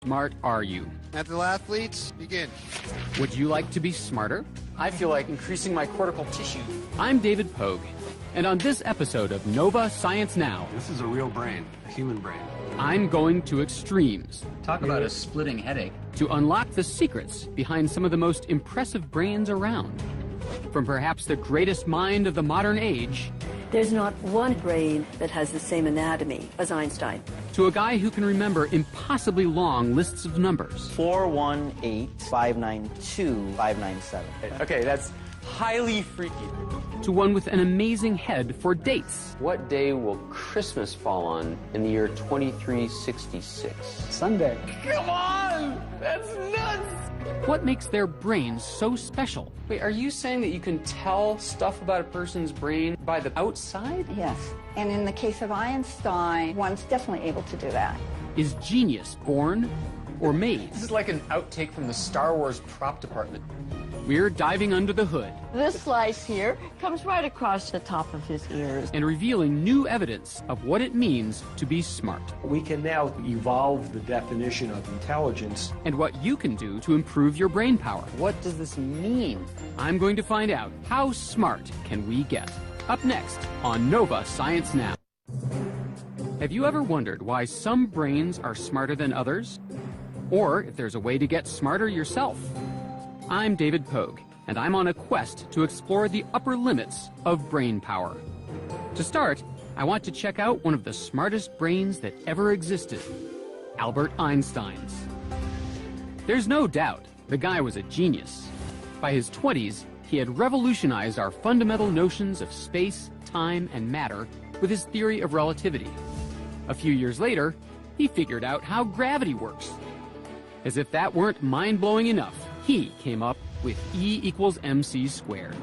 smart are you? Mental athletes, begin. Would you like to be smarter? I feel like increasing my cortical tissue. I'm David Pogue, and on this episode of Nova Science Now, this is a real brain, a human brain. I'm going to extremes. Talk about a splitting headache. To unlock the secrets behind some of the most impressive brains around. From perhaps the greatest mind of the modern age, there's not one brain that has the same anatomy as Einstein. To a guy who can remember impossibly long lists of numbers. 418-592-597. Okay, that's highly freaky. To one with an amazing head for dates. What day will Christmas fall on in the year 2366? Sunday. Come on! That's nuts! What makes their brains so special? Wait, are you saying that you can tell stuff about a person's brain by the outside? Yes, and in the case of Einstein, one's definitely able to do that. Is genius born or made? This is like an outtake from the Star Wars prop department. We're diving under the hood. This slice here comes right across the top of his ears. And revealing new evidence of what it means to be smart. We can now evolve the definition of intelligence. And what you can do to improve your brain power. What does this mean? I'm going to find out how smart can we get. Up next on Nova Science Now. Have you ever wondered why some brains are smarter than others? Or if there's a way to get smarter yourself? I'm David Pogue, and I'm on a quest to explore the upper limits of brain power. To start, I want to check out one of the smartest brains that ever existed, Albert Einstein's. There's no doubt the guy was a genius. By his 20s, he had revolutionized our fundamental notions of space, time, and matter with his theory of relativity. A few years later, he figured out how gravity works. As if that weren't mind-blowing enough, he came up with E equals mc squared.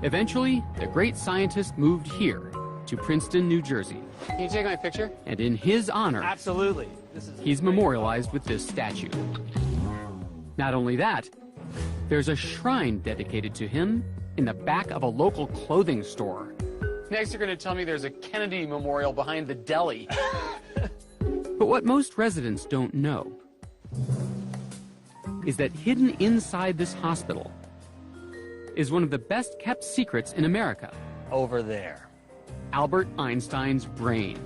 Eventually, the great scientist moved here to Princeton, New Jersey. Can you take my picture? And in his honor, absolutely, he's memorialized with this statue. Not only that, there's a shrine dedicated to him in the back of a local clothing store. Next, you're going to tell me there's a Kennedy Memorial behind the deli. But what most residents don't know is that hidden inside this hospital is one of the best kept secrets in America. Over there. Albert Einstein's brain.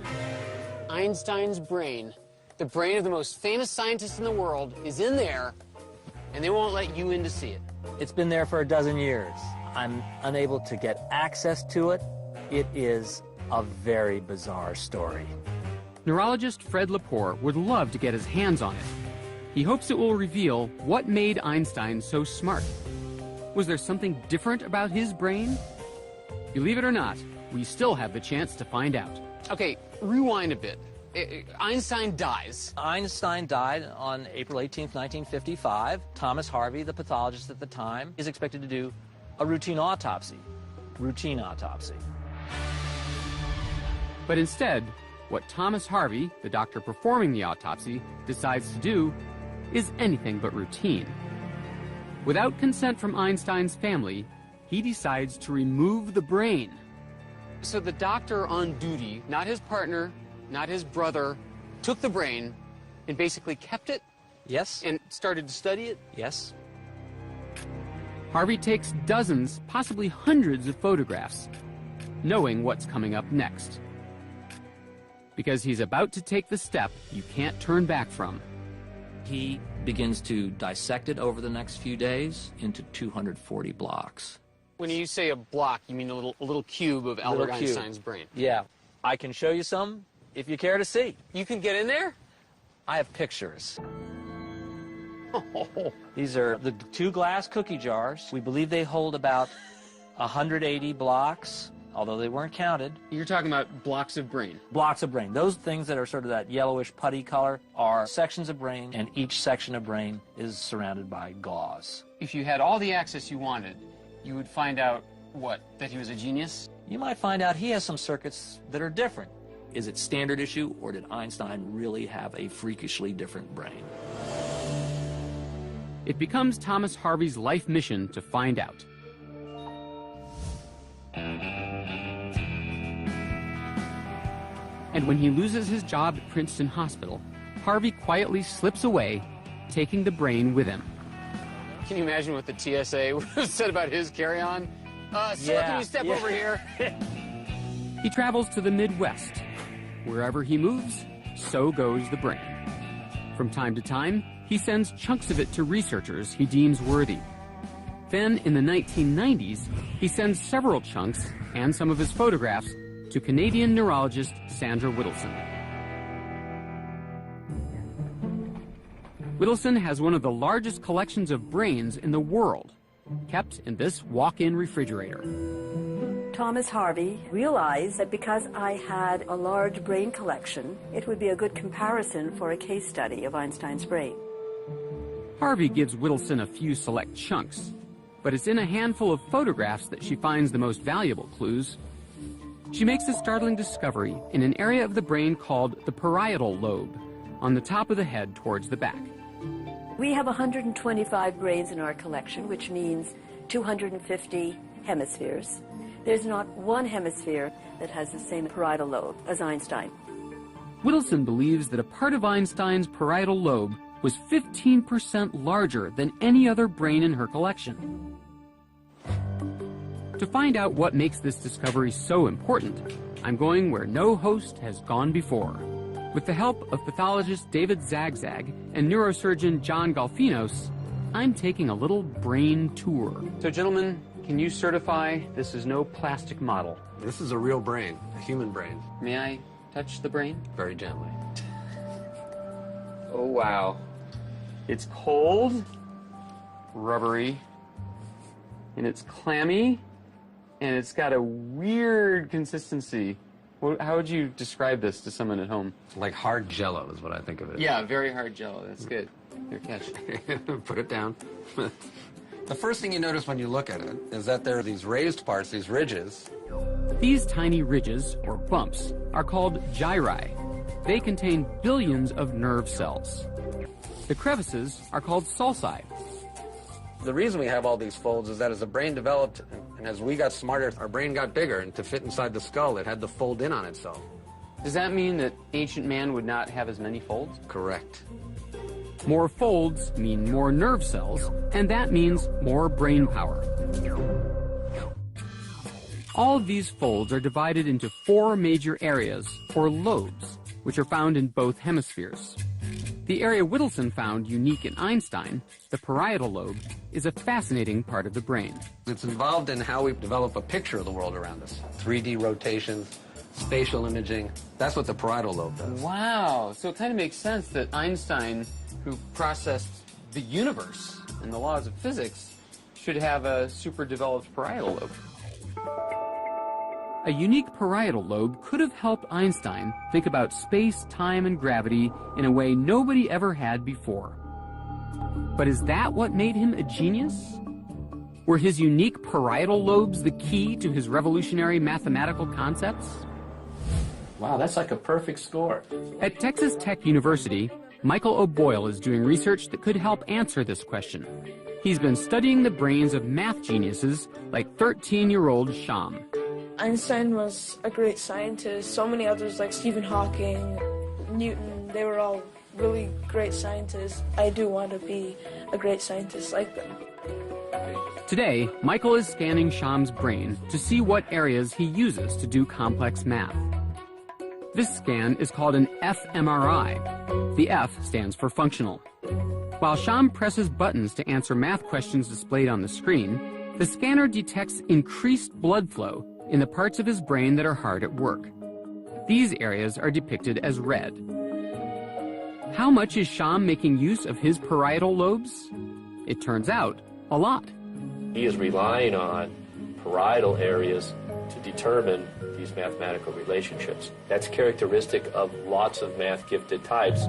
Einstein's brain, the brain of the most famous scientist in the world, is in there, and they won't let you in to see it. It's been there for a dozen years. I'm unable to get access to it. It is a very bizarre story. Neurologist Fred Lepore would love to get his hands on it. He hopes it will reveal what made Einstein so smart. Was there something different about his brain? Believe it or not, we still have the chance to find out. Okay, rewind a bit. Einstein dies. Einstein died on April 18th, 1955. Thomas Harvey, the pathologist at the time, is expected to do a routine autopsy. Routine autopsy. But instead, what Thomas Harvey, the doctor performing the autopsy, decides to do is anything but routine. Without consent from Einstein's family, he decides to remove the brain. So the doctor on duty, not his partner, not his brother, took the brain and basically kept it? Yes. And started to study it? Yes. Harvey takes dozens, possibly hundreds of photographs, knowing what's coming up next. Because he's about to take the step you can't turn back from. He begins to dissect it over the next few days into 240 blocks. When you say a block, you mean a little cube of Albert Einstein's brain? Yeah. I can show you some if you care to see. You can get in there? I have pictures. These are the 2 glass cookie jars. We believe they hold about 180 blocks, although they weren't counted. You're talking about blocks of brain? Blocks of brain. Those things that are sort of that yellowish putty color are sections of brain, and each section of brain is surrounded by gauze. If you had all the access you wanted, you would find out, what, that he was a genius? You might find out he has some circuits that are different. Is it standard issue, or did Einstein really have a freakishly different brain? It becomes Thomas Harvey's life mission to find out. And when he loses his job at Princeton Hospital, Harvey quietly slips away, taking the brain with him. Can you imagine what the TSA would have said about his carry-on? Sir, can you step over here? He travels to the Midwest. Wherever he moves, so goes the brain. From time to time, he sends chunks of it to researchers he deems worthy. Then, in the 1990s, he sends several chunks and some of his photographs to Canadian neurologist Sandra Whittleson. Whittleson has one of the largest collections of brains in the world, kept in this walk-in refrigerator. Thomas Harvey realized that because I had a large brain collection, it would be a good comparison for a case study of Einstein's brain. Harvey gives Whittleson a few select chunks, but it's in a handful of photographs that she finds the most valuable clues. She makes a startling discovery in an area of the brain called the parietal lobe, on the top of the head towards the back. We have 125 brains in our collection, which means 250 hemispheres. There's not one hemisphere that has the same parietal lobe as Einstein. Whittleson believes that a part of Einstein's parietal lobe was 15% larger than any other brain in her collection. To find out what makes this discovery so important, I'm going where no host has gone before. With the help of pathologist David Zagzag and neurosurgeon John Golfinos, I'm taking a little brain tour. So, gentlemen, can you certify this is no plastic model? This is a real brain, a human brain. May I touch the brain? Very gently. Oh, wow. It's cold, rubbery, and it's clammy, and it's got a weird consistency. How would you describe this to someone at home? Like hard Jell-O is what I think of it. Yeah, very hard Jell-O. That's good. Here, catch. Put it down. The first thing you notice when you look at it is that there are these raised parts, these ridges. These tiny ridges, or bumps, are called gyri. They contain billions of nerve cells. The crevices are called sulci. The reason we have all these folds is that as the brain developed and as we got smarter, our brain got bigger, and to fit inside the skull, it had to fold in on itself. Does that mean that ancient man would not have as many folds? Correct. More folds mean more nerve cells, and that means more brain power. All of these folds are divided into 4 major areas, or lobes, which are found in both hemispheres. The area Whittleson found unique in Einstein, the parietal lobe, is a fascinating part of the brain. It's involved in how we develop a picture of the world around us. 3D rotations, spatial imaging. That's what the parietal lobe does. Wow. So it kind of makes sense that Einstein, who processed the universe and the laws of physics, should have a super developed parietal lobe. A unique parietal lobe could have helped Einstein think about space, time, and gravity in a way nobody ever had before. But is that what made him a genius? Were his unique parietal lobes the key to his revolutionary mathematical concepts? Wow, that's like a perfect score. At Texas Tech University, Michael O'Boyle is doing research that could help answer this question. He's been studying the brains of math geniuses like 13-year-old Sham. Einstein was a great scientist. So many others like Stephen Hawking, Newton, they were all really great scientists. I do want to be a great scientist like them. Today, Michael is scanning Sham's brain to see what areas he uses to do complex math. This scan is called an fMRI. The F stands for functional. While Sham presses buttons to answer math questions displayed on the screen, the scanner detects increased blood flow in the parts of his brain that are hard at work. These areas are depicted as red. How much is Sham making use of his parietal lobes? It turns out, a lot. He is relying on parietal areas to determine these mathematical relationships. That's characteristic of lots of math-gifted types.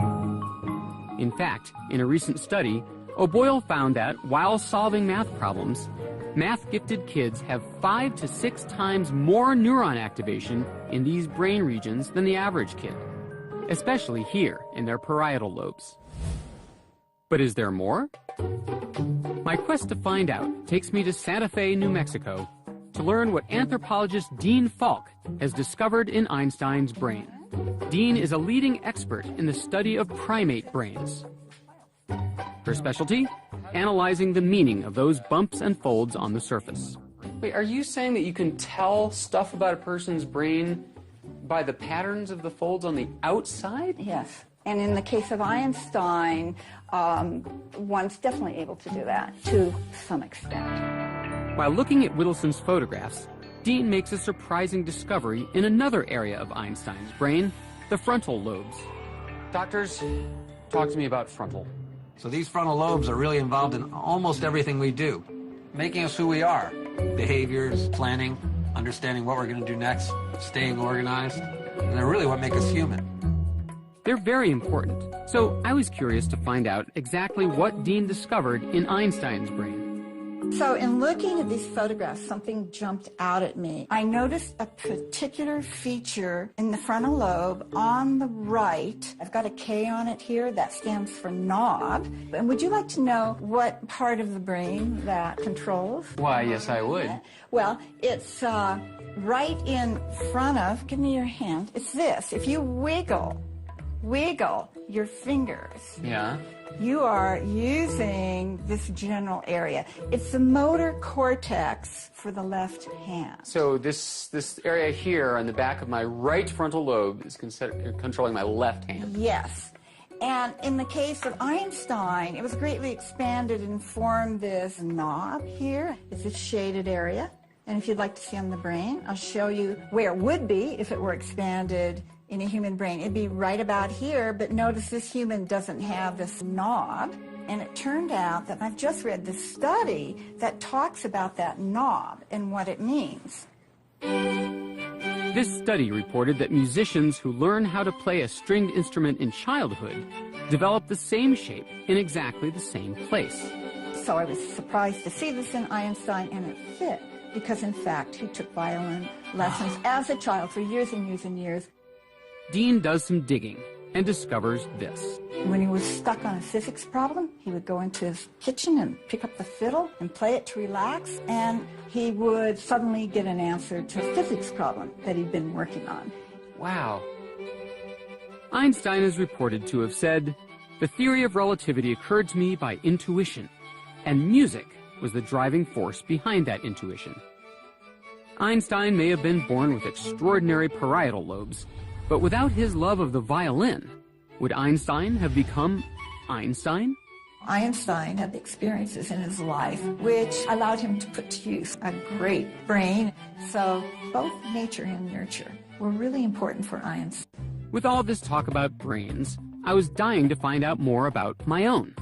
In fact, in a recent study, O'Boyle found that while solving math problems, math-gifted kids have 5 to 6 times more neuron activation in these brain regions than the average kid, especially here in their parietal lobes. But is there more? My quest to find out takes me to Santa Fe, New Mexico, to learn what anthropologist Dean Falk has discovered in Einstein's brain. Dean is a leading expert in the study of primate brains. Her specialty? Analyzing the meaning of those bumps and folds on the surface. Wait, are you saying that you can tell stuff about a person's brain by the patterns of the folds on the outside? Yes. And in the case of Einstein, one's definitely able to do that to some extent. While looking at Whittleson's photographs, Dean makes a surprising discovery in another area of Einstein's brain, the frontal lobes. Doctors, talk to me about frontal. So these frontal lobes are really involved in almost everything we do, making us who we are. Behaviors, planning, understanding what we're going to do next, staying organized, and they're really what make us human. They're very important, so I was curious to find out exactly what Dean discovered in Einstein's brain. So in looking at these photographs, something jumped out at me. I noticed a particular feature in the frontal lobe on the right. I've got a K on it here. That stands for knob. And would you like to know what part of the brain that controls? Why, yes, I would. Well, it's right in front of, give me your hand, it's this. If you wiggle your fingers. Yeah. You are using this general area. It's the motor cortex for the left hand. So this area here on the back of my right frontal lobe is controlling my left hand. Yes. And in the case of Einstein, it was greatly expanded and formed this knob here. It's this shaded area. And if you'd like to see on the brain, I'll show you where it would be if it were expanded in a human brain. It'd be right about here, but notice this human doesn't have this knob. And it turned out that I've just read this study that talks about that knob and what it means. This study reported that musicians who learn how to play a stringed instrument in childhood develop the same shape in exactly the same place. So I was surprised to see this in Einstein, and it fit, because in fact he took violin lessons as a child for years and years and years. Dean does some digging and discovers this. When he was stuck on a physics problem, he would go into his kitchen and pick up the fiddle and play it to relax, and he would suddenly get an answer to a physics problem that he'd been working on. Wow. Einstein is reported to have said, "The theory of relativity occurred to me by intuition, and music was the driving force behind that intuition." Einstein may have been born with extraordinary parietal lobes, but without his love of the violin, would Einstein have become Einstein? Einstein had the experiences in his life which allowed him to put to use a great brain. So both nature and nurture were really important for Einstein. With all this talk about brains, I was dying to find out more about my own.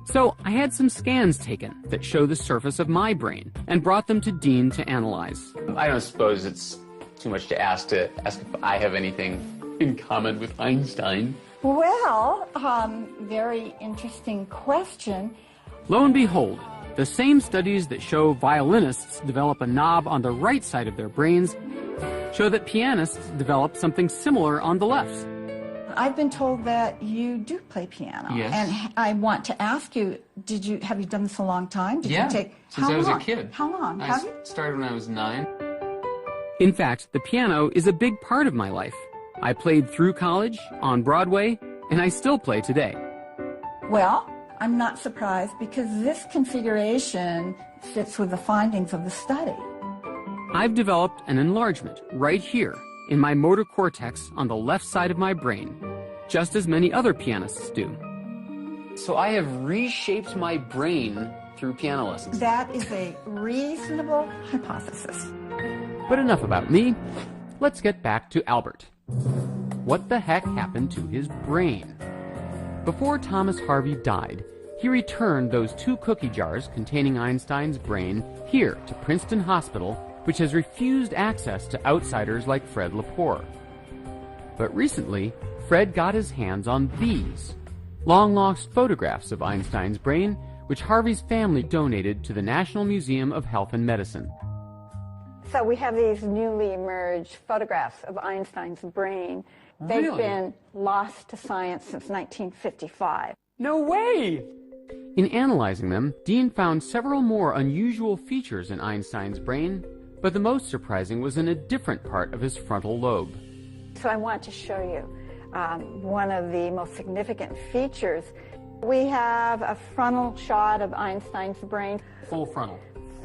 So I had some scans taken that show the surface of my brain and brought them to Dean to analyze. I don't suppose it's too much to ask if I have anything in common with Einstein. Well, very interesting question. Lo and behold, the same studies that show violinists develop a knob on the right side of their brains show that pianists develop something similar on the left. I've been told that you do play piano. Yes. And I want to ask you, have you done this a long time? Did you take, since I was a kid. How long? I started when I was 9. In fact, the piano is a big part of my life. I played through college, on Broadway, and I still play today. Well, I'm not surprised because this configuration fits with the findings of the study. I've developed an enlargement right here in my motor cortex on the left side of my brain, just as many other pianists do. So I have reshaped my brain through piano lessons. That is a reasonable hypothesis. But enough about me. Let's get back to Albert. What the heck happened to his brain? Before Thomas Harvey died, he returned those 2 cookie jars containing Einstein's brain here to Princeton Hospital, which has refused access to outsiders like Fred Lepore. But recently, Fred got his hands on these long-lost photographs of Einstein's brain, which Harvey's family donated to the National Museum of Health and Medicine. So we have these newly emerged photographs of Einstein's brain. They've Really? been lost to science since 1955. No way! In analyzing them, Dean found several more unusual features in Einstein's brain, but the most surprising was in a different part of his frontal lobe. So I want to show you one of the most significant features. We have a frontal shot of Einstein's brain. Full frontal.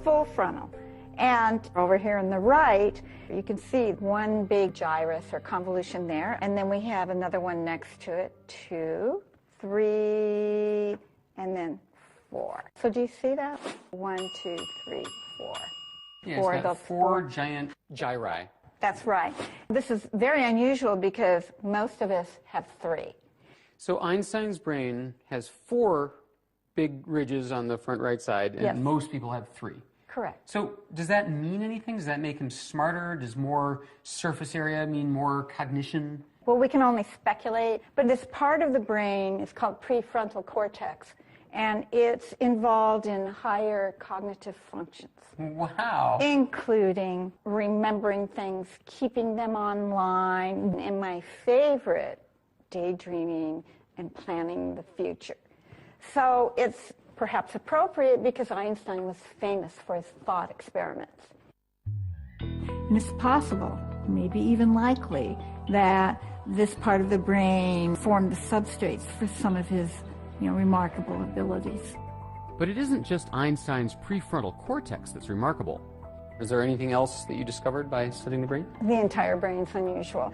Full frontal. And over here on the right, you can see one big gyrus or convolution there, and then we have another one next to it, 2, 3, and then 4. So do you see that? 1, 2, 3, 4. Yeah, it's got four giant gyri. That's right. This is very unusual because most of us have 3. So Einstein's brain has 4 big ridges on the front right side, and Yes. most people have 3. Correct. So does that mean anything? Does that make him smarter? Does more surface area mean more cognition? Well, we can only speculate, but this part of the brain is called prefrontal cortex, and it's involved in higher cognitive functions. Wow. Including remembering things, keeping them online, and my favorite, daydreaming and planning the future. So it's perhaps appropriate because Einstein was famous for his thought experiments. And it's possible, maybe even likely, that this part of the brain formed the substrates for some of his, remarkable abilities. But it isn't just Einstein's prefrontal cortex that's remarkable. Is there anything else that you discovered by studying the brain? The entire brain's unusual.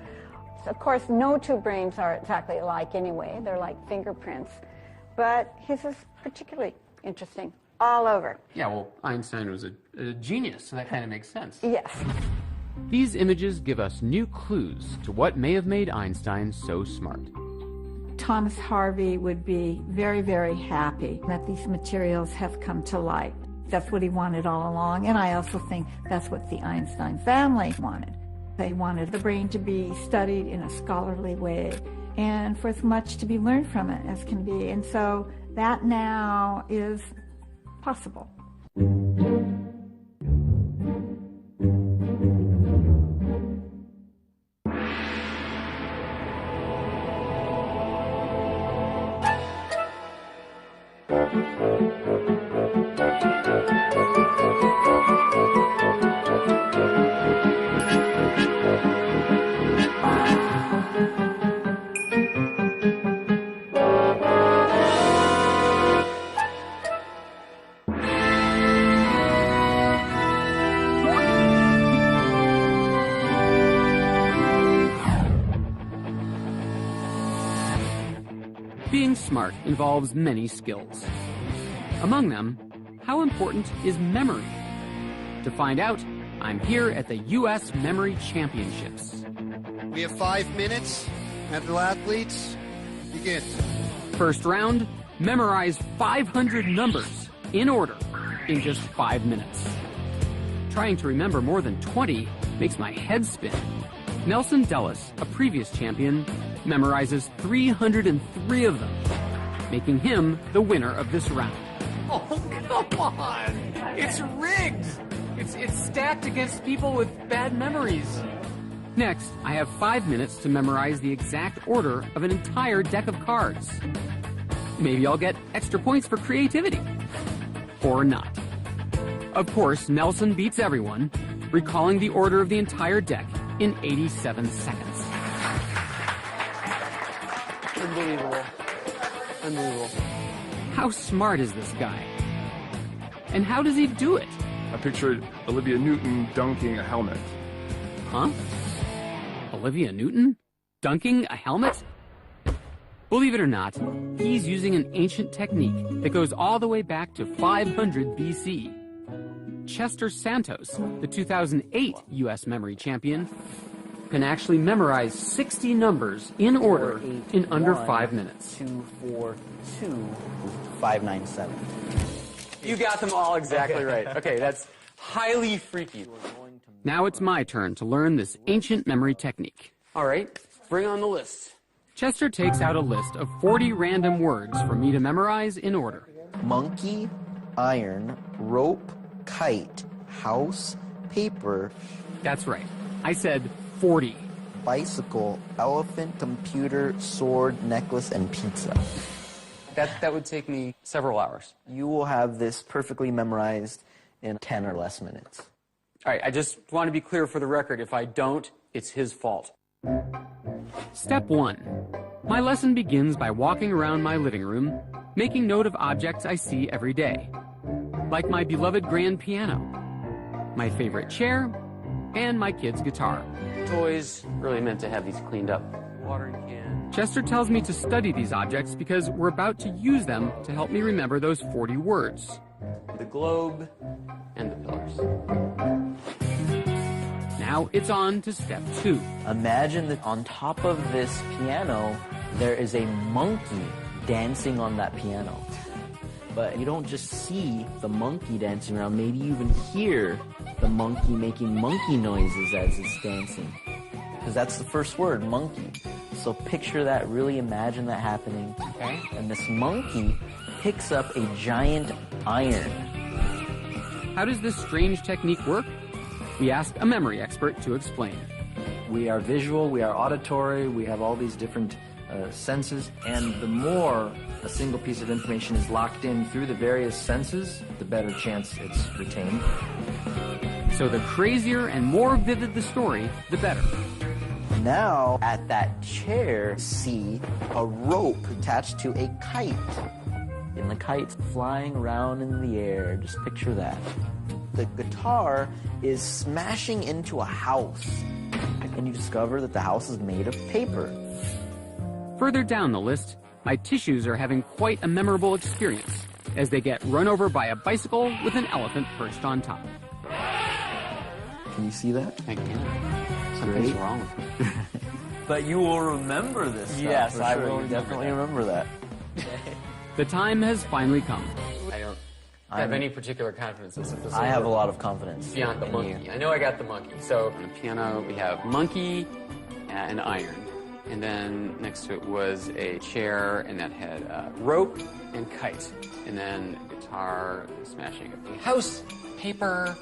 Of course, no two brains are exactly alike anyway. They're like fingerprints. But his is particularly interesting all over. Yeah, well, Einstein was a genius, so that kind of makes sense. Yes. These images give us new clues to what may have made Einstein so smart. Thomas Harvey would be very, very happy that these materials have come to light. That's what he wanted all along, and I also think that's what the Einstein family wanted. They wanted the brain to be studied in a scholarly way and for as much to be learned from it as can be, and so that now is possible. Being smart involves many skills. Among them, how important is memory? To find out, I'm here at the U.S. Memory Championships. We have 5 minutes. Mental athletes, begin. First round, memorize 500 numbers in order in just 5 minutes. Trying to remember more than 20 makes my head spin. Nelson Dellis, a previous champion, memorizes 303 of them, making him the winner of this round. Oh, come on! It's rigged! It's stacked against people with bad memories. Next, I have 5 minutes to memorize the exact order of an entire deck of cards. Maybe I'll get extra points for creativity. Or not. Of course, Nelson beats everyone, recalling the order of the entire deck in 87 seconds. Unbelievable. Unbelievable. How smart is this guy? And how does he do it? I pictured Olivia Newton dunking a helmet. Huh? Olivia Newton? Dunking a helmet? Believe it or not, he's using an ancient technique that goes all the way back to 500 BC. Chester Santos, the 2008 U.S. Memory Champion, can actually memorize 60 numbers in order in under 5 minutes. 242 597. You got them all exactly right. Okay, that's highly freaky. Now it's my turn to learn this ancient memory technique. All right, bring on the list. Chester takes out a list of 40 random words for me to memorize in order. Monkey, iron, rope, kite, house, paper. That's right. I said 40. Bicycle, elephant, computer, sword, necklace, and pizza. That would take me several hours. You will have this perfectly memorized in 10 or less minutes. All right, I just want to be clear for the record. If I don't, it's his fault. Step 1. My lesson begins by walking around my living room, making note of objects I see every day, like my beloved grand piano, my favorite chair, and my kid's guitar. Toys really meant to have these cleaned up. Watering can. Chester tells me to study these objects because we're about to use them to help me remember those 40 words. The globe and the pillars. Now it's on to step 2. Imagine that on top of this piano, there is a monkey dancing on that piano. But you don't just see the monkey dancing around, maybe you even hear the monkey making monkey noises as it's dancing. Because that's the first word, monkey. So picture that, really imagine that happening. Okay. And this monkey picks up a giant iron. How does this strange technique work? We ask a memory expert to explain. We are visual, we are auditory, we have all these different senses, and the more a single piece of information is locked in through the various senses, the better chance it's retained. So the crazier and more vivid the story, the better. Now, at that chair, see a rope attached to a kite. And the kite's flying around in the air. Just picture that. The guitar is smashing into a house. And you discover that the house is made of paper. Further down the list, my tissues are having quite a memorable experience as they get run over by a bicycle with an elephant perched on top. Can you see that? I can. Something's wrong with me. But you will remember this stuff. Yes, for I sure. will You definitely remember that. The time has finally come. I don't have any particular confidence in this. I have a lot of confidence. Beyond the monkey. I know I got the monkey. So on the piano, we have monkey and iron. And then next to it was a chair, and that had rope and kite. And then guitar, smashing up the house, paper.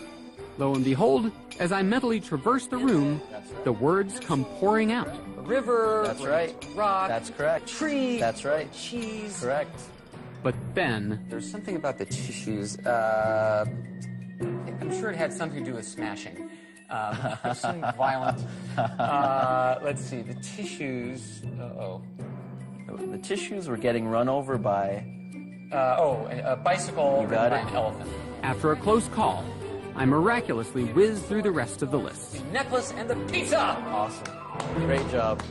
Lo and behold, as I mentally traverse the room, the words come pouring out. A river. That's right. Rock. That's correct. Tree. That's right. Cheese. Correct. But then... There's something about the tissues. I'm sure it had something to do with smashing. Something violent. Let's see. The tissues. The tissues were getting run over by... a bicycle You got by it. an elephant. After a close call, I miraculously whizzed through the rest of the list. The necklace and the pizza. Awesome. Great job.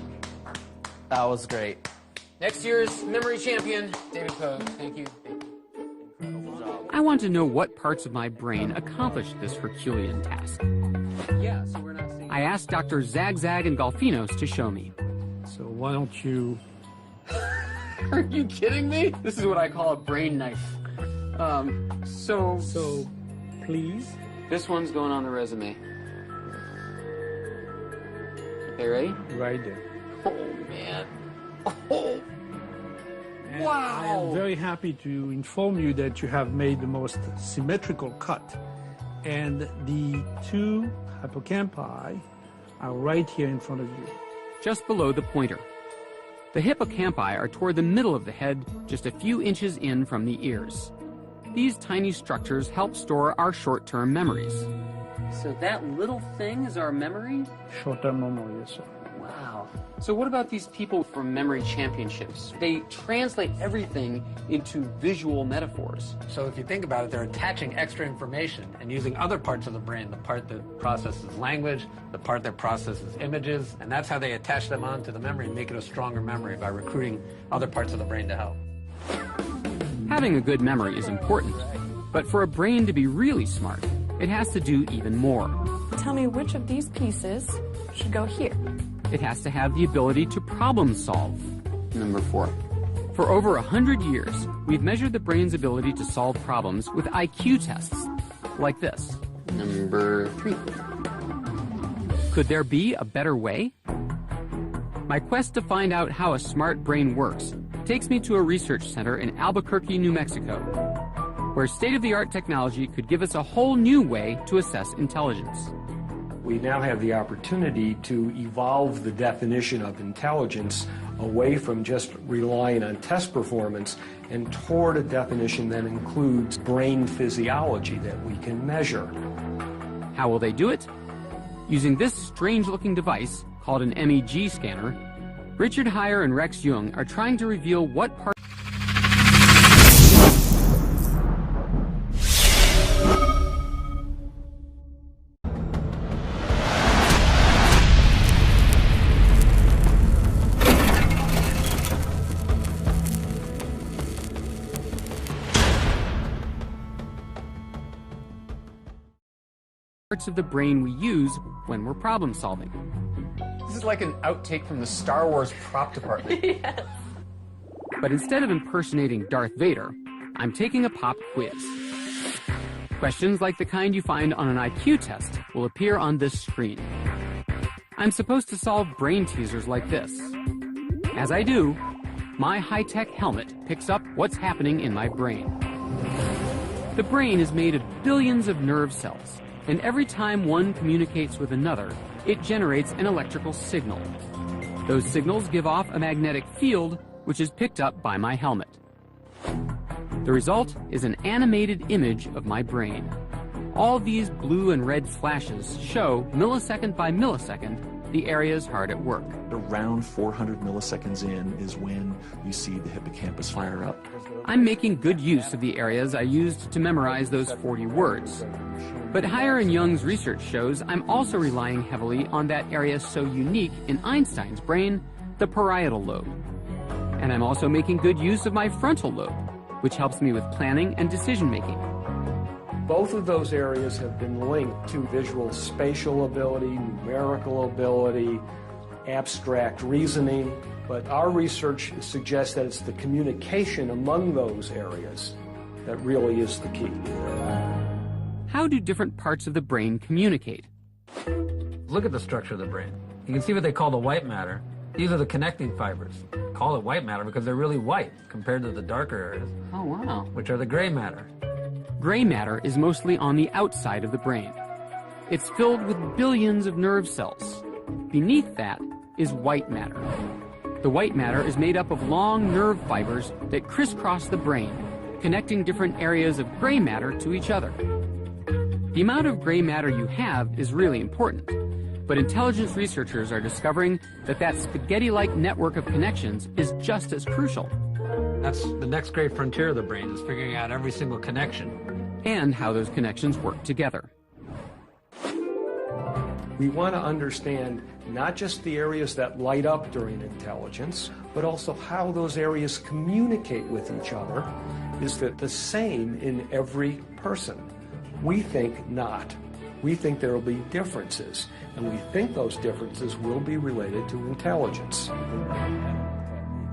That was great. Next year's memory champion, David Pogue. Thank you. Incredible job. I want to know what parts of my brain accomplished this Herculean task. Yeah, so we're not seeing... I asked Dr. Zagzag and Golfinos to show me. So why don't you... Are you kidding me? This is what I call a brain knife. So please? This one's going on the resume. Okay, ready? Right there. Oh, man. Oh. And Wow. I am very happy to inform you that you have made the most symmetrical cut. And the two hippocampi are right here in front of you. Just below the pointer. The hippocampi are toward the middle of the head, just a few inches in from the ears. These tiny structures help store our short-term memories. So that little thing is our memory? Short-term memory, yes, sir. Wow. So what about these people from memory championships? They translate everything into visual metaphors. So if you think about it, they're attaching extra information and using other parts of the brain, the part that processes language, the part that processes images, and that's how they attach them onto the memory and make it a stronger memory by recruiting other parts of the brain to help. Having a good memory is important, but for a brain to be really smart, it has to do even more. Tell me which of these pieces should go here. It has to have the ability to problem solve. Number 4. For over 100 years, we've measured the brain's ability to solve problems with IQ tests, like this. Number 3. Could there be a better way? My quest to find out how a smart brain works takes me to a research center in Albuquerque, New Mexico, where state-of-the-art technology could give us a whole new way to assess intelligence. We now have the opportunity to evolve the definition of intelligence away from just relying on test performance and toward a definition that includes brain physiology that we can measure. How will they do it? Using this strange-looking device, called an MEG scanner, Richard Heyer and Rex Jung are trying to reveal what part parts of the brain we use when we're problem solving. This is like an outtake from the Star Wars prop department. Yes. But instead of impersonating Darth Vader, I'm taking a pop quiz. Questions like the kind you find on an IQ test will appear on this screen. I'm supposed to solve brain teasers like this. As I do, my high-tech helmet picks up what's happening in my brain. The brain is made of billions of nerve cells, and every time one communicates with another, it generates an electrical signal. Those signals give off a magnetic field, which is picked up by my helmet. The result is an animated image of my brain. All these blue and red flashes show, millisecond by millisecond, the areas hard at work. Around 400 milliseconds in is when you see the hippocampus fire up. I'm making good use of the areas I used to memorize those 40 words. But Heyer and Jung's research shows I'm also relying heavily on that area so unique in Einstein's brain, the parietal lobe. And I'm also making good use of my frontal lobe, which helps me with planning and decision-making. Both of those areas have been linked to visual spatial ability, numerical ability, abstract reasoning, but our research suggests that it's the communication among those areas that really is the key. How do different parts of the brain communicate? Look at the structure of the brain. You can see what they call the white matter. These are the connecting fibers. Call it white matter because they're really white compared to the darker areas. Oh, wow. Which are the gray matter. Gray matter is mostly on the outside of the brain. It's filled with billions of nerve cells. Beneath that is white matter. The white matter is made up of long nerve fibers that crisscross the brain, connecting different areas of gray matter to each other. The amount of gray matter you have is really important, but intelligence researchers are discovering that that spaghetti-like network of connections is just as crucial. That's the next great frontier of the brain, is figuring out every single connection. And how those connections work together. We want to understand not just the areas that light up during intelligence, but also how those areas communicate with each other. Is that the same in every person? We think not. We think there will be differences, and we think those differences will be related to intelligence.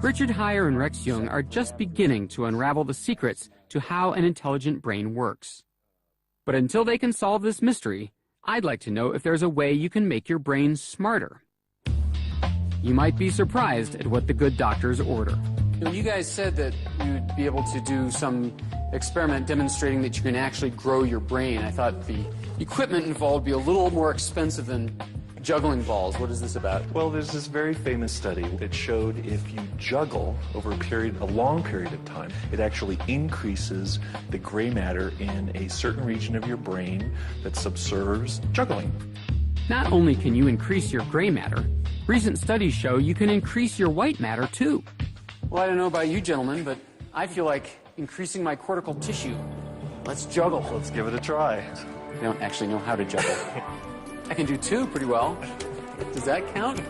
Richard Heyer and Rex Jung are just beginning to unravel the secrets to how an intelligent brain works. But until they can solve this mystery, I'd like to know if there's a way you can make your brain smarter. You might be surprised at what the good doctors order. You guys said that you'd be able to do some experiment demonstrating that you can actually grow your brain. I thought the equipment involved would be a little more expensive than juggling balls. What is this about? Well, there's this very famous study that showed if you juggle over a long period of time, it actually increases the gray matter in a certain region of your brain that subserves juggling. Not only can you increase your gray matter, recent studies show you can increase your white matter too. Well, I don't know about you gentlemen, but I feel like increasing my cortical tissue. Let's juggle. Let's give it a try. I don't actually know how to juggle. I can do two pretty well. Does that count?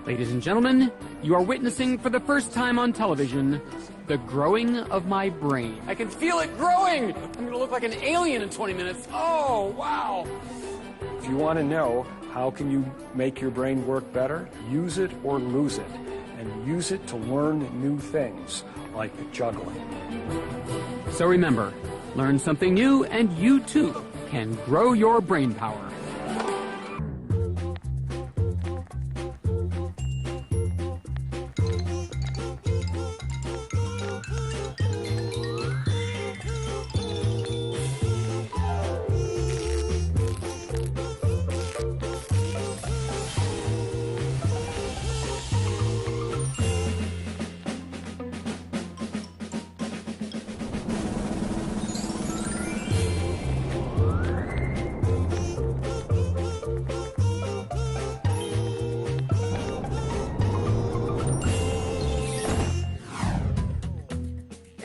Ladies and gentlemen, you are witnessing for the first time on television the growing of my brain. I can feel it growing! I'm gonna look like an alien in 20 minutes. Oh, wow! If you want to know how can you make your brain work better, use it or lose it. And use it to learn new things, like juggling. So remember, learn something new and you too can grow your brain power.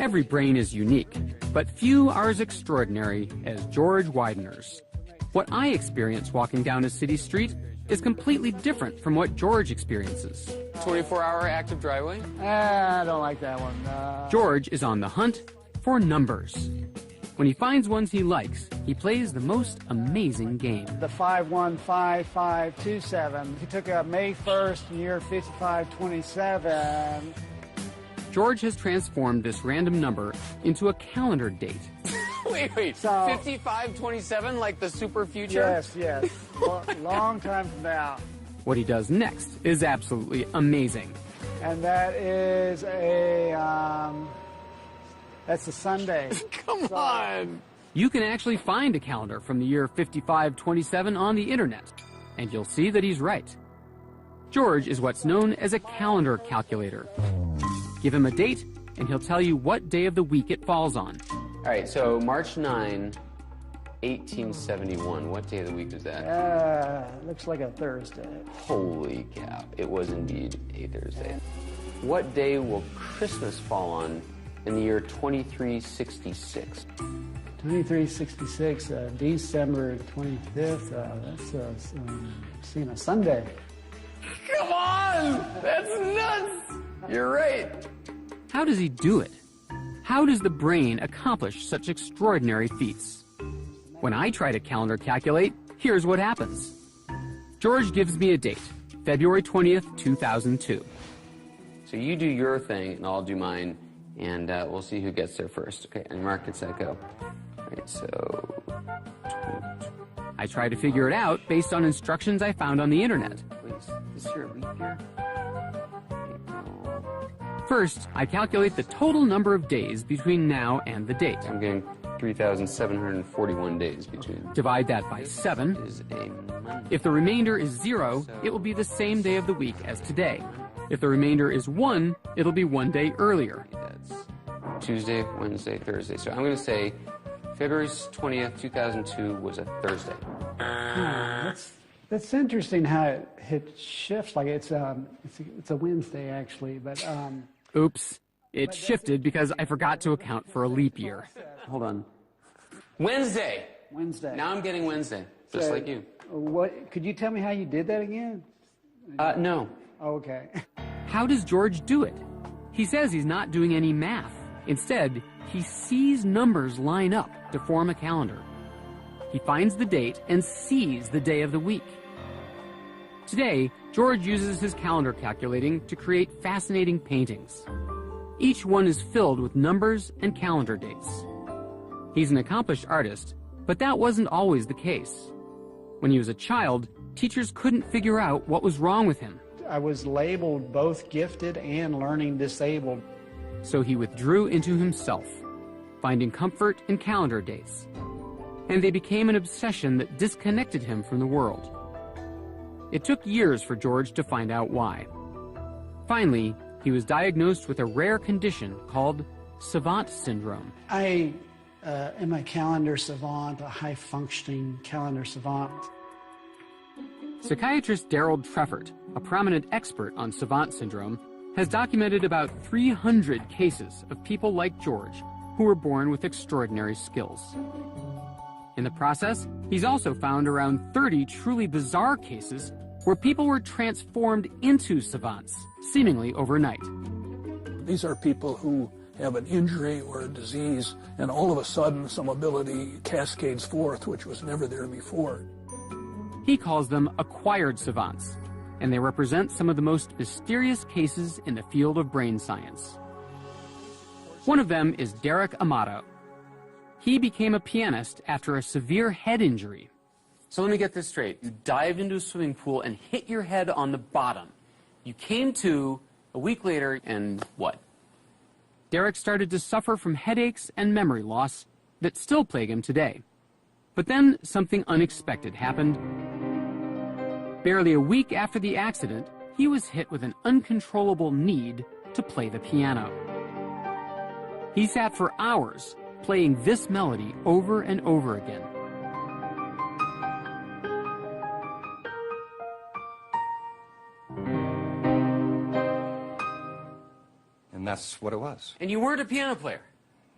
Every brain is unique, but few are as extraordinary as George Widener's. What I experience walking down a city street is completely different from what George experiences. 24-hour active driveway? I don't like that one. George is on the hunt for numbers. When he finds ones he likes, he plays the most amazing game. The 515527. He took out May 1st, year 5527. George has transformed this random number into a calendar date. Wait. So- 5527, like the super future? Yes. Long time from now. What he does next is absolutely amazing. And that is that's a Sunday. Come on! You can actually find a calendar from the year 5527 on the internet, and you'll see that he's right. George is what's known as a calendar calculator. Give him a date, and he'll tell you what day of the week it falls on. All right, so March 9, 1871. What day of the week was that? Looks like a Thursday. Holy cow, it was indeed a Thursday. What day will Christmas fall on in the year 2366? 2366, December 25th. That's a Sunday. Come on! That's nuts! You're right. How does he do it? How does the brain accomplish such extraordinary feats? When I try to calendar calculate, here's what happens. George gives me a date, February 20th, 2002. So you do your thing, and I'll do mine, and we'll see who gets there first. Okay, and mark it, set, go. All right, so... I try to figure it out based on instructions I found on the internet. Wait, is this your leap year? First, I calculate the total number of days between now and the date. I'm getting 3,741 days between. Divide that by 7. Is a Monday. If the remainder is 0, it will be the same day of the week as today. If the remainder is 1, it'll be 1 day earlier. That's Tuesday, Wednesday, Thursday. So I'm going to say February 20th, 2002 was a Thursday. That's interesting how it shifts. Like it's a Wednesday actually, but Oops. It shifted because I forgot to account for a leap year. Hold on. Wednesday. Now I'm getting Wednesday, just So, like you. What? Could you tell me how you did that again? No. Oh, okay. How does George do it? He says he's not doing any math. Instead, he sees numbers line up to form a calendar. He finds the date and sees the day of the week. Today, George uses his calendar calculating to create fascinating paintings. Each one is filled with numbers and calendar dates. He's an accomplished artist, but that wasn't always the case. When he was a child, teachers couldn't figure out what was wrong with him. I was labeled both gifted and learning disabled. So he withdrew into himself, finding comfort in calendar dates. And they became an obsession that disconnected him from the world. It took years for George to find out why. Finally, he was diagnosed with a rare condition called savant syndrome. I am a calendar savant, a high-functioning calendar savant. Psychiatrist Daryl Treffert, a prominent expert on savant syndrome, has documented about 300 cases of people like George who were born with extraordinary skills. In the process, he's also found around 30 truly bizarre cases where people were transformed into savants, seemingly overnight. These are people who have an injury or a disease, and all of a sudden some ability cascades forth, which was never there before. He calls them acquired savants, and they represent some of the most mysterious cases in the field of brain science. One of them is Derek Amato. He became a pianist after a severe head injury. So let me get this straight. You dived into a swimming pool and hit your head on the bottom. You came to a week later, and what? Derek started to suffer from headaches and memory loss that still plague him today. But then something unexpected happened. Barely a week after the accident, he was hit with an uncontrollable need to play the piano. He sat for hours playing this melody over and over again. And that's what it was. And you weren't a piano player?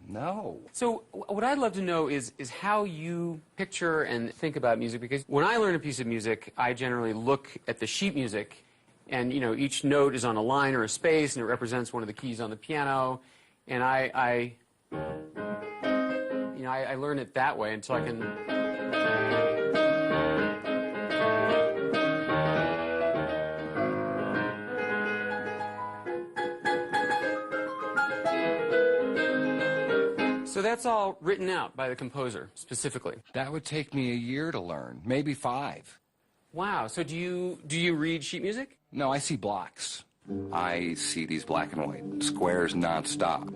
No. So what I'd love to know is how you picture and think about music, because when I learn a piece of music, I generally look at the sheet music, and each note is on a line or a space, and it represents one of the keys on the piano, and I learn it that way until I can. So that's all written out by the composer, specifically? That would take me a year to learn, maybe 5. Wow. So do you read sheet music? No, I see blocks. I see these black and white squares nonstop.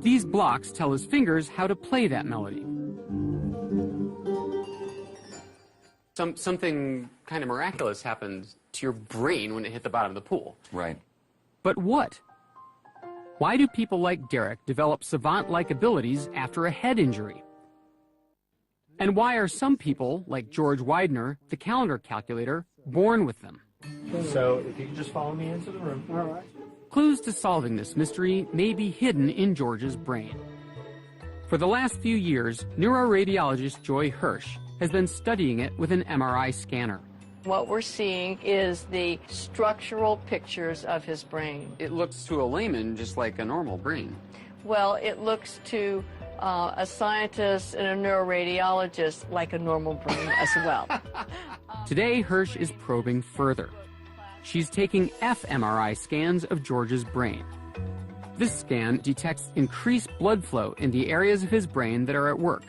These blocks tell his fingers how to play that melody. Something kind of miraculous happened to your brain when it hit the bottom of the pool. Right. But what? Why do people like Derek develop savant-like abilities after a head injury? And why are some people, like George Widener, the calendar calculator, born with them? So if you could just follow me into the room. All right. Clues to solving this mystery may be hidden in George's brain. For the last few years, neuroradiologist Joy Hirsch has been studying it with an MRI scanner. What we're seeing is the structural pictures of his brain. It looks to a layman just like a normal brain. Well, it looks to a scientist and a neuroradiologist like a normal brain as well. Today, Hirsch is probing further. She's taking fMRI scans of George's brain. This scan detects increased blood flow in the areas of his brain that are at work.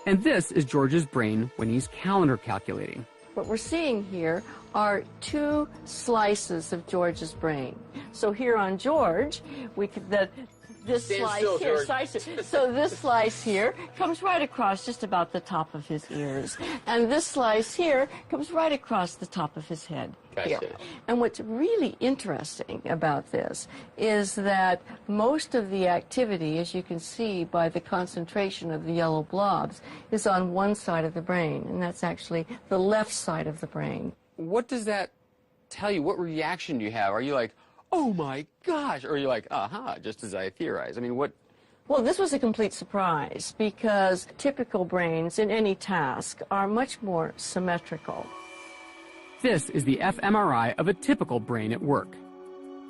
And this is George's brain when he's calendar calculating. What we're seeing here are 2 slices of George's brain. So here on George, we could this Stand slice still, here, George. slice it. So this slice here comes right across just about the top of his ears. And this slice here comes right across the top of his head. Here. And what's really interesting about this is that most of the activity, as you can see by the concentration of the yellow blobs, is on one side of the brain, and that's actually the left side of the brain. What does that tell you? What reaction do you have? Are you like, oh my gosh? Or are you like, aha, just as I theorized? I mean, what? Well, this was a complete surprise because typical brains in any task are much more symmetrical. This is the fMRI of a typical brain at work.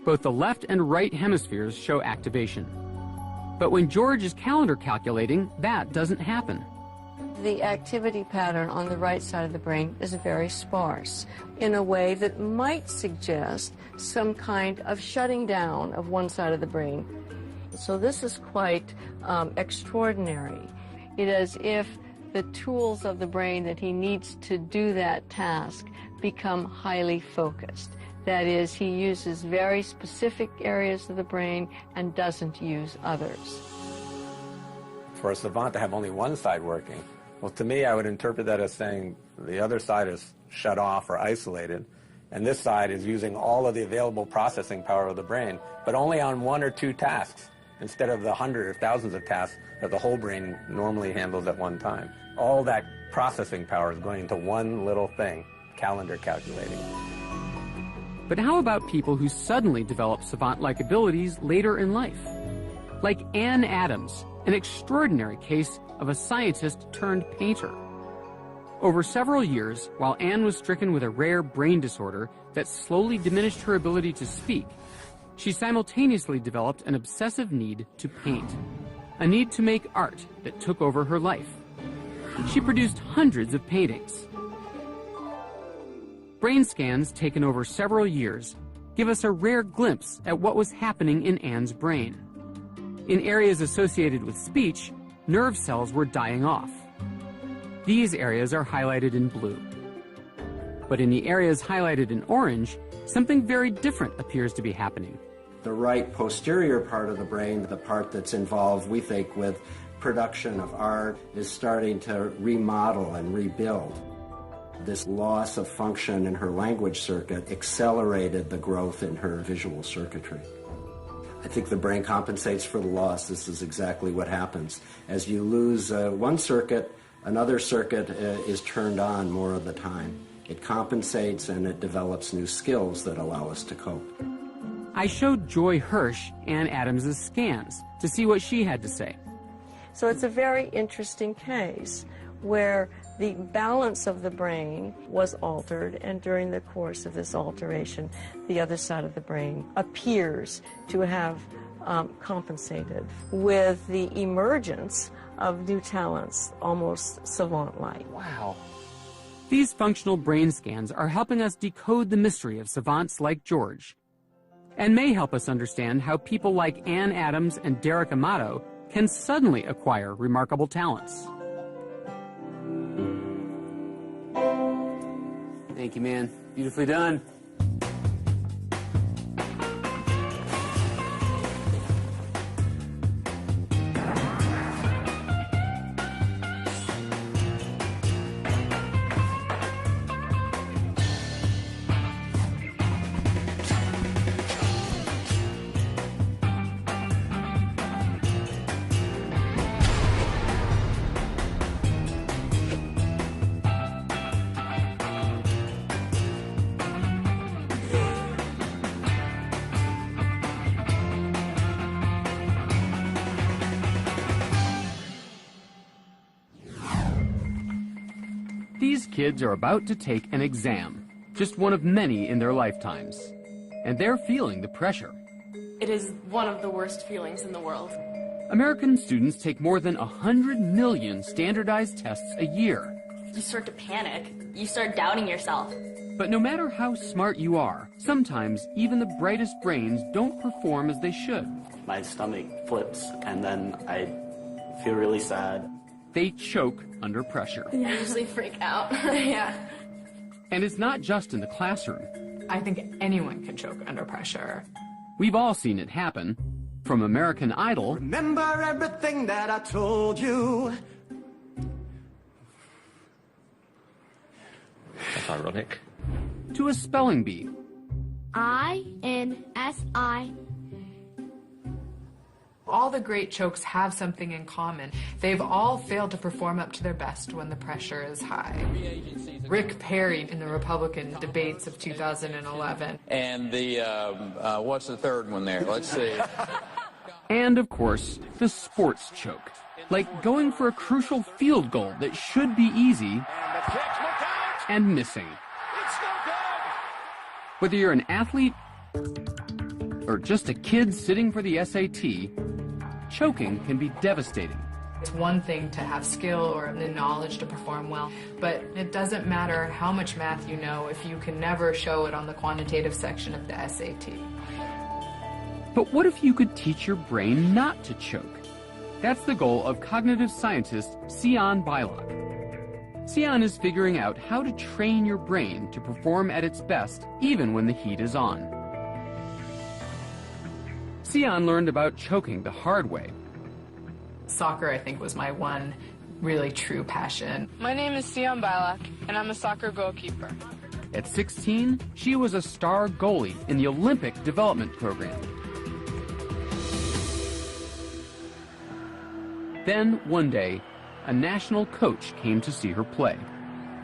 Both the left and right hemispheres show activation. But when George is calendar calculating, that doesn't happen. The activity pattern on the right side of the brain is very sparse in a way that might suggest some kind of shutting down of one side of the brain. So this is quite extraordinary. It is as if the tools of the brain that he needs to do that task become highly focused. That is, he uses very specific areas of the brain and doesn't use others. For a savant to have only one side working, well, to me, I would interpret that as saying the other side is shut off or isolated, and this side is using all of the available processing power of the brain, but only on 1 or 2 tasks, instead of the hundreds or thousands of tasks that the whole brain normally handles at one time. All that processing power is going into one little thing, calendar calculating. But how about people who suddenly develop savant-like abilities later in life? Like Anne Adams, an extraordinary case of a scientist turned painter. Over several years, while Anne was stricken with a rare brain disorder that slowly diminished her ability to speak, she simultaneously developed an obsessive need to paint, a need to make art that took over her life. She produced hundreds of paintings. Brain scans taken over several years give us a rare glimpse at what was happening in Anne's brain. In areas associated with speech, nerve cells were dying off. These areas are highlighted in blue. But in the areas highlighted in orange, something very different appears to be happening. The right posterior part of the brain, the part that's involved, we think, with production of art, is starting to remodel and rebuild. This loss of function in her language circuit accelerated the growth in her visual circuitry. I think the brain compensates for the loss. This is exactly what happens. As you lose one circuit, another circuit is turned on more of the time. It compensates and it develops new skills that allow us to cope. I showed Joy Hirsch Ann Adams' scans to see what she had to say. So it's a very interesting case where the balance of the brain was altered, and during the course of this alteration, the other side of the brain appears to have compensated with the emergence of new talents, almost savant-like. Wow. These functional brain scans are helping us decode the mystery of savants like George, and may help us understand how people like Ann Adams and Derek Amato can suddenly acquire remarkable talents. Thank you, man. Beautifully done. These kids are about to take an exam, just one of many in their lifetimes, and they're feeling the pressure. It is one of the worst feelings in the world. American students take more than 100 million standardized tests a year. You start to panic. You start doubting yourself. But no matter how smart you are, sometimes even the brightest brains don't perform as they should. My stomach flips, and then I feel really sad. They choke under pressure. I usually freak out. Yeah. And it's not just in the classroom. I think anyone can choke under pressure. We've all seen it happen. From American Idol. Remember everything that I told you. That's ironic. To a spelling bee. I-N-S-I. All the great chokes have something in common. They've all failed to perform up to their best when the pressure is high. Rick Perry in the Republican debates of 2011. And the, what's the third one there? Let's see. And, of course, the sports choke. Like going for a crucial field goal that should be easy and missing. Whether you're an athlete or just a kid sitting for the SAT, choking can be devastating. It's one thing to have skill or the knowledge to perform well, but it doesn't matter how much math you know if you can never show it on the quantitative section of the SAT. But what if you could teach your brain not to choke? That's the goal of cognitive scientist Sion Beilock. Sion is figuring out how to train your brain to perform at its best even when the heat is on. Sion learned about choking the hard way. Soccer, I think, was my one really true passion. My name is Sion Beilock, and I'm a soccer goalkeeper. At 16, she was a star goalie in the Olympic Development Program. Then, one day, a national coach came to see her play.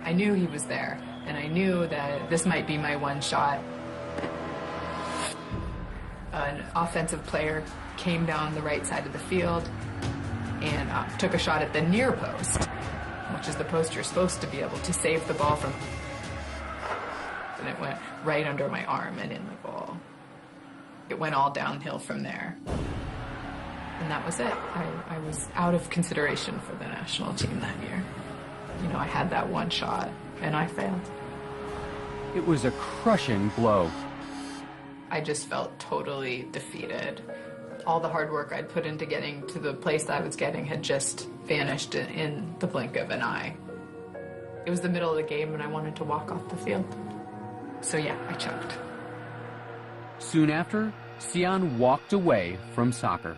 I knew he was there, and I knew that this might be my one shot. An offensive player came down the right side of the field and took a shot at the near post, which is the post you're supposed to be able to save the ball from. And it went right under my arm and in the goal. It went all downhill from there. And that was it. I was out of consideration for the national team that year. You know, I had that one shot, and I failed. It was a crushing blow. I just felt totally defeated. All the hard work I'd put into getting to the place I was getting had just vanished in the blink of an eye. It was the middle of the game, and I wanted to walk off the field. So yeah, I choked. Soon after, Sion walked away from soccer.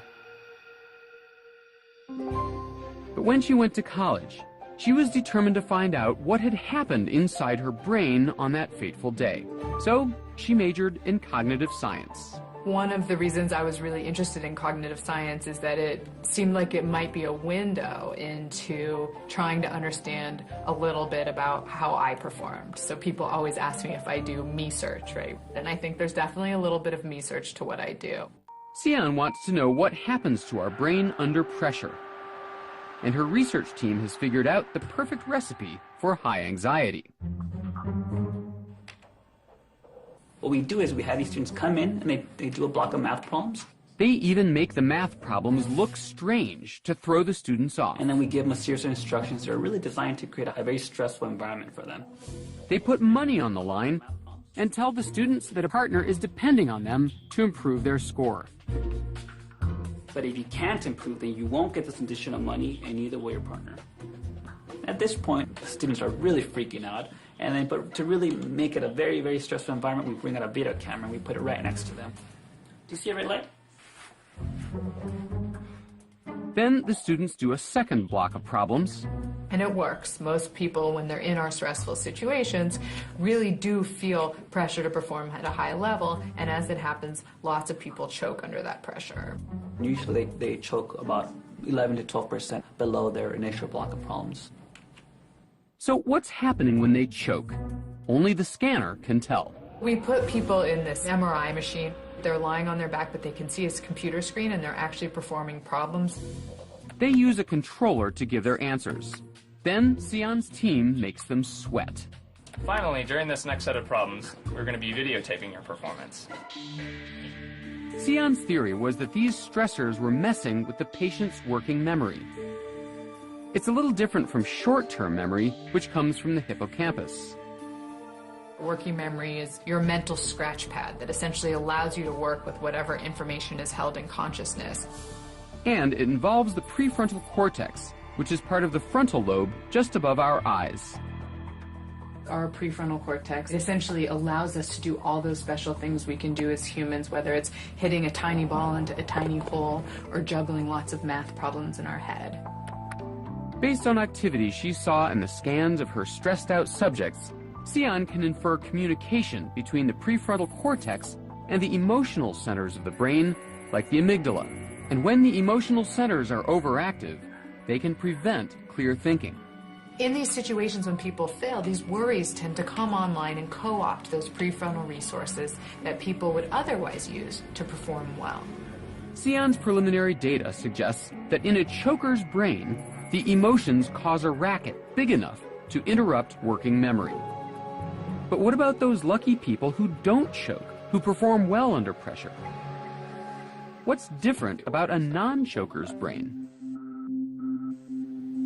But when she went to college, she was determined to find out what had happened inside her brain on that fateful day. So she majored in cognitive science. One of the reasons I was really interested in cognitive science is that it seemed like it might be a window into trying to understand a little bit about how I performed. So people always ask me if I do me-search, right? And I think there's definitely a little bit of me-search to what I do. Xian wants to know what happens to our brain under pressure. And her research team has figured out the perfect recipe for high anxiety. What we do is we have these students come in and they do a block of math problems. They even make the math problems look strange to throw the students off. And then we give them a series of instructions that are really designed to create a very stressful environment for them. They put money on the line and tell the students that a partner is depending on them to improve their score. But if you can't improve, then you won't get this additional money, and neither will your partner. At this point, the students are really freaking out. And then, but to really make it a very, very stressful environment, we bring out a video camera and we put it right next to them. Do you see a red light? Then the students do a second block of problems. And it works. Most people, when they're in our stressful situations, really do feel pressure to perform at a high level. And as it happens, lots of people choke under that pressure. Usually they choke about 11 to 12% below their initial block of problems. So what's happening when they choke? Only the scanner can tell. We put people in this MRI machine. They're lying on their back, but they can see a computer screen and they're actually performing problems. They use a controller to give their answers. Then Xian's team makes them sweat. Finally, during this next set of problems, we're going to be videotaping your performance. Xian's theory was that these stressors were messing with the patient's working memory. It's a little different from short-term memory, which comes from the hippocampus. Working memory is your mental scratch pad that essentially allows you to work with whatever information is held in consciousness. And it involves the prefrontal cortex, which is part of the frontal lobe just above our eyes. Our prefrontal cortex essentially allows us to do all those special things we can do as humans, whether it's hitting a tiny ball into a tiny hole or juggling lots of math problems in our head. Based on activity she saw in the scans of her stressed-out subjects, Xian can infer communication between the prefrontal cortex and the emotional centers of the brain, like the amygdala. And when the emotional centers are overactive, they can prevent clear thinking. In these situations when people fail, these worries tend to come online and co-opt those prefrontal resources that people would otherwise use to perform well. Xian's preliminary data suggests that in a choker's brain, the emotions cause a racket big enough to interrupt working memory. But what about those lucky people who don't choke, who perform well under pressure? What's different about a non-choker's brain?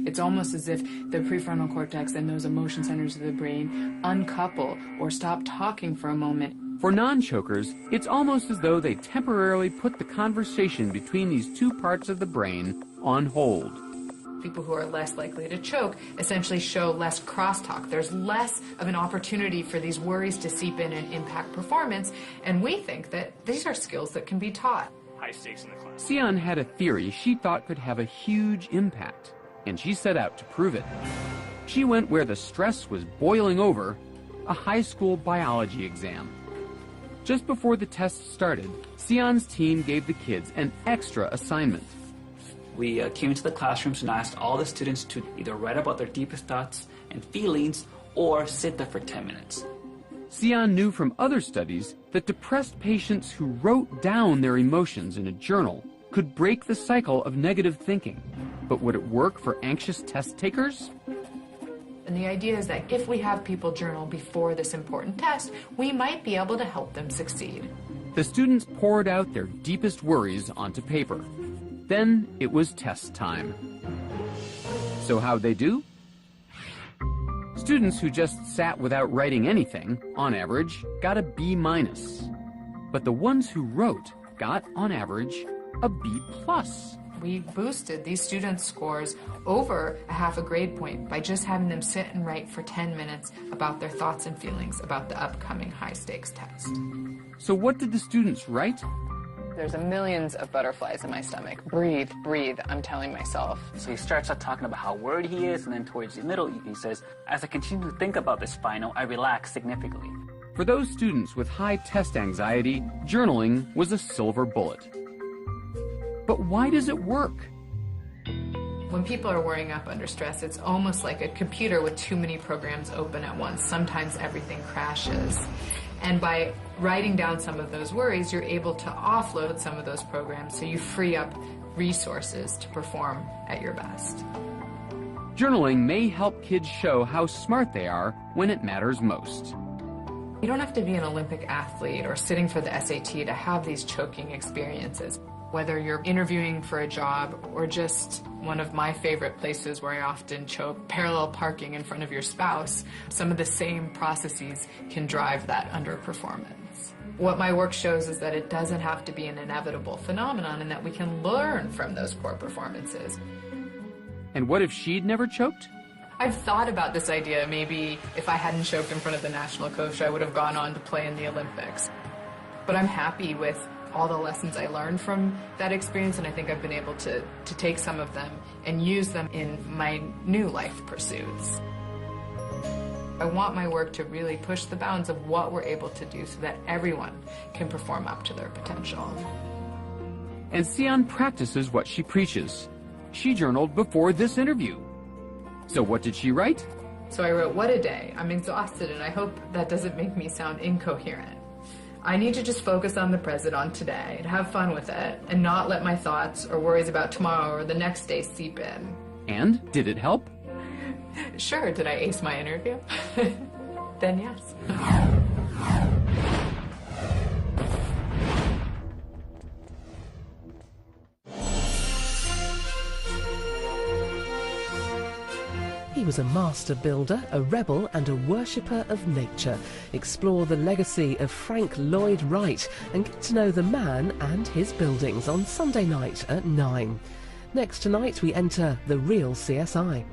It's almost as if the prefrontal cortex and those emotion centers of the brain uncouple or stop talking for a moment. For non-chokers, it's almost as though they temporarily put the conversation between these two parts of the brain on hold. People who are less likely to choke essentially show less crosstalk. There's less of an opportunity for these worries to seep in and impact performance, and we think that these are skills that can be taught. High stakes in the class. Xian had a theory she thought could have a huge impact, and she set out to prove it. She went where the stress was boiling over, a high school biology exam. Just before the test started, Xian's team gave the kids an extra assignment. We came into the classrooms and asked all the students to either write about their deepest thoughts and feelings or sit there for 10 minutes. Xian knew from other studies that depressed patients who wrote down their emotions in a journal could break the cycle of negative thinking. But would it work for anxious test takers? And the idea is that if we have people journal before this important test, we might be able to help them succeed. The students poured out their deepest worries onto paper. Then it was test time. So how'd they do? Students who just sat without writing anything, on average, got a B-. But the ones who wrote got, on average, a B+. We boosted these students' scores over a half a grade point by just having them sit and write for 10 minutes about their thoughts and feelings about the upcoming high-stakes test. So what did the students write? There's millions of butterflies in my stomach. Breathe, breathe, I'm telling myself. So he starts out talking about how worried he is, and then towards the middle he says, as I continue to think about this final, I relax significantly. For those students with high test anxiety, journaling was a silver bullet. But why does it work? When people are worrying up under stress, it's almost like a computer with too many programs open at once. Sometimes everything crashes. And by writing down some of those worries, you're able to offload some of those programs so you free up resources to perform at your best. Journaling may help kids show how smart they are when it matters most. You don't have to be an Olympic athlete or sitting for the SAT to have these choking experiences. Whether you're interviewing for a job or just one of my favorite places where I often choke, parallel parking in front of your spouse, some of the same processes can drive that underperformance. What my work shows is that it doesn't have to be an inevitable phenomenon and that we can learn from those poor performances. And what if she'd never choked? I've thought about this idea. Maybe if I hadn't choked in front of the national coach, I would have gone on to play in the Olympics. But I'm happy with all the lessons I learned from that experience, and I think I've been able to take some of them and use them in my new life pursuits. I want my work to really push the bounds of what we're able to do so that everyone can perform up to their potential. And Sion practices what she preaches. She journaled before this interview. So what did she write? So I wrote, "What a day. I'm exhausted, and I hope that doesn't make me sound incoherent. I need to just focus on the present, on today, and have fun with it, and not let my thoughts or worries about tomorrow or the next day seep in." And did it help? Sure. Did I ace my interview? Then yes. He was a master builder, a rebel and a worshipper of nature. Explore the legacy of Frank Lloyd Wright and get to know the man and his buildings on Sunday night at 9. Next tonight we enter the real CSI.